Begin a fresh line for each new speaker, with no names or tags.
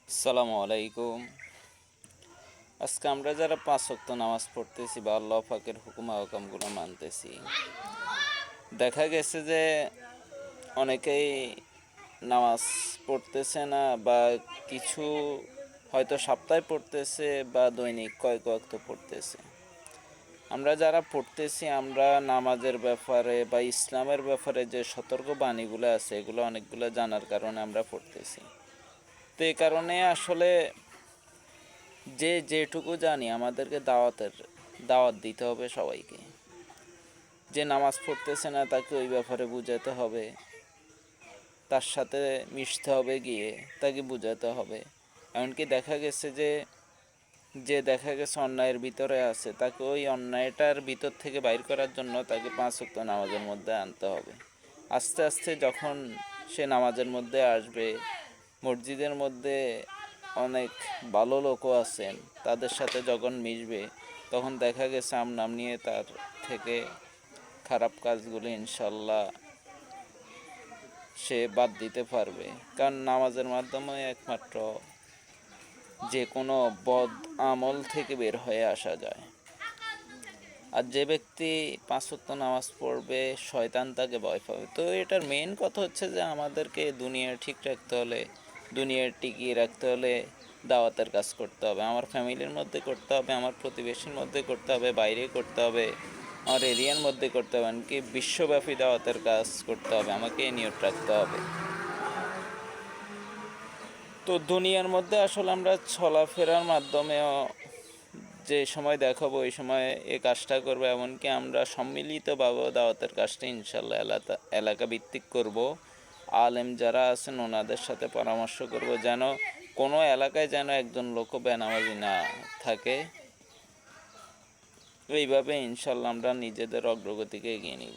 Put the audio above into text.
আসসালামু আলাইকুম। আজকে আমরা যারা 5 ওয়াক্ত নামাজ পড়তেছি বা আল্লাহ পাকের হুকুম আহকামগুলো মানতেছি, দেখা গেছে যে অনেকেই নামাজ পড়তেছে না, বা কিছু হয়তো সপ্তাহে পড়তেছে বা দৈনিক কয়েক ওয়াক্ত পড়তেছে। আমরা যারা পড়তেছি, আমরা নামাজের ব্যাপারে বা ইসলামের ব্যাপারে যে সতর্ক বাণীগুলো আছে, এগুলো অনেকগুলো জানার কারণে আমরা পড়তেছি। তো এই কারণে আসলে যে যেটুকু জানি আমাদেরকে দাওয়াত দিতে হবে সবাইকে। যে নামাজ পড়তেছে না তাকে ওই ব্যাপারে বুঝাতে হবে, তার সাথে মিশতে হবে, গিয়ে তাকে বুঝাতে হবে। এমনকি দেখা গেছে যে যে দেখা গেছে অন্যায়ের ভিতরে আছে, তাকে ওই অন্যায়টার ভিতর থেকে বাইর করার জন্য তাকে 5 ওয়াক্ত নামাজের মধ্যে আনতে হবে। আস্তে আস্তে যখন সে নামাজের মধ্যে আসবে, মসজিদের মধ্যে অনেক ভালো লোকও আছেন, তাদের সাথে যখন মিশবে, তখন দেখা গেছে নাম নিয়ে তার থেকে খারাপ কাজগুলি ইনশাল্লাহ সে বাদ দিতে পারবে। কারণ নামাজের মাধ্যমে একমাত্র যে কোনো বদ আমল থেকে বের হয়ে আসা যায়। আর যে ব্যক্তি 5 ওয়াক্ত নামাজ পড়বে, শয়তান তাকে ভয় পাবে। তো এটার মেইন কথা হচ্ছে যে আমাদেরকে দুনিয়া ঠিক রাখতে হলে, দুনিয়া টিকিয়ে রাখতে হলে দাওয়াতের কাজ করতে হবে। আমার ফ্যামিলির মধ্যে করতে হবে, আমার প্রতিবেশীর মধ্যে করতে হবে, বাইরে করতে হবে, আমার এরিয়ার মধ্যে করতে হবে, এমনকি বিশ্বব্যাপী দাওয়াতের কাজ করতে হবে। আমাকে নিয়ত রাখতে হবে। তো দুনিয়ার মধ্যে আসলে আমরা চলাফেরার মাধ্যমেও যে সময় দেখাবো ওই সময় এই কাজটা করবো। এমনকি আমরা সম্মিলিতভাবে দাওয়াতের কাজটা ইনশাল্লাহ এলাকা ভিত্তিক করব। আলেম যারা আছেন ওনাদের সাথে পরামর্শ করব, যেন কোনো এলাকায় যেন একজন লোকও বেনামাজি না থাকে। এইভাবে ইনশাল্লাহ আমরা নিজেদের অগ্রগতিকে এগিয়ে নিব।